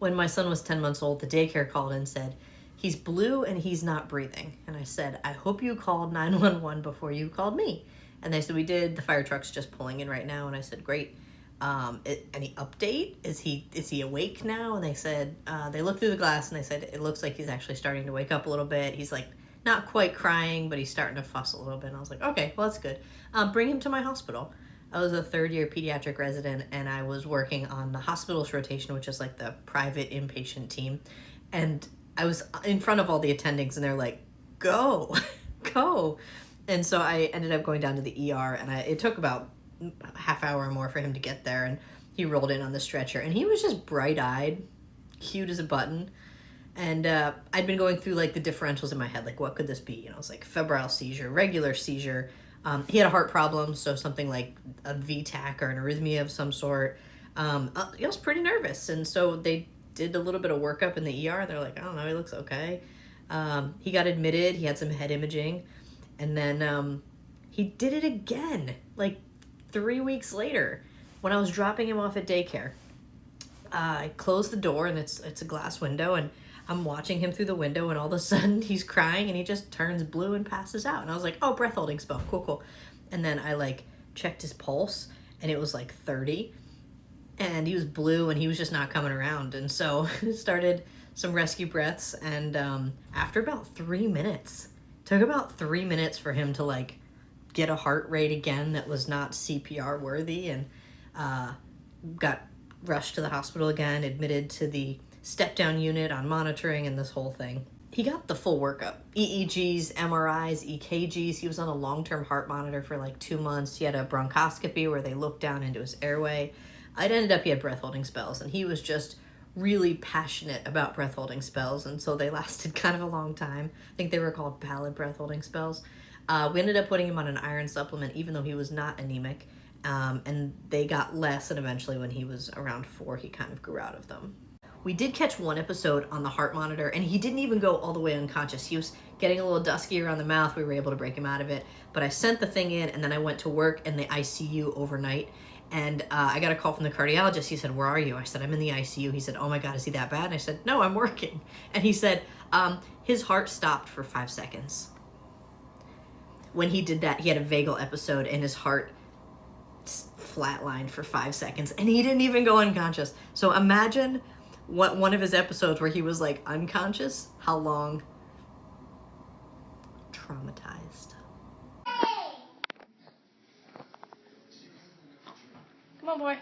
When my son was 10 months old, the daycare called and said, he's blue and he's not breathing. And I said, I hope you called 911 before you called me. And they said, we did. The fire truck's just pulling in right now. And I said, great. Any update? Is he awake now? And they said, they looked through the glass and they said, it looks like he's actually starting to wake up a little bit. He's like not quite crying, but he's starting to fuss a little bit. And I was like, okay, well, that's good. Bring him to my hospital. I was a third-year pediatric resident, and I was working on the hospital's rotation, which is like the private inpatient team. And I was in front of all the attendings, and they're like, go, go. And so I ended up going down to the ER, and it took about a half hour or more for him to get there, and he rolled in on the stretcher, and he was just bright-eyed, cute as a button. And I'd been going through like the differentials in my head, like what could this be? I was like febrile seizure, regular seizure. He had a heart problem, so something like a VTAC or an arrhythmia of some sort. I was pretty nervous, and so they did a little bit of workup in the ER. They're like, I don't know, he looks okay. He got admitted. He had some head imaging, and then he did it again, like 3 weeks later, when I was dropping him off at daycare. I closed the door, and it's a glass window, and I'm watching him through the window, and all of a sudden he's crying and he just turns blue and passes out. And I was like, oh, breath holding spell. Cool, cool. And then I like checked his pulse and it was like 30, and he was blue and he was just not coming around. And so started some rescue breaths. And after about 3 minutes, took about 3 minutes for him to like get a heart rate again that was not CPR worthy, and got rushed to the hospital again, admitted to the step-down unit on monitoring and this whole thing. He got the full workup. EEGs, MRIs, EKGs. He was on a long-term heart monitor for like 2 months. He had a bronchoscopy where they looked down into his airway. It ended up he had breath-holding spells, and he was just really passionate about breath-holding spells, and so they lasted kind of a long time. I think they were called pallid breath-holding spells. We ended up putting him on an iron supplement, even though he was not anemic, and they got less, and eventually when he was around 4, he kind of grew out of them. We did catch one episode on the heart monitor, and he didn't even go all the way unconscious. He was getting a little dusky around the mouth. We were able to break him out of it. But I sent the thing in, and then I went to work in the ICU overnight. And I got a call from the cardiologist. He said, where are you? I said, I'm in the ICU. He said, oh my God, is he that bad? And I said, no, I'm working. And he said, his heart stopped for 5 seconds. When he did that, he had a vagal episode, and his heart flatlined for 5 seconds. And he didn't even go unconscious. So imagine one of his episodes where he was like unconscious, how long? Traumatized. Come on, boy.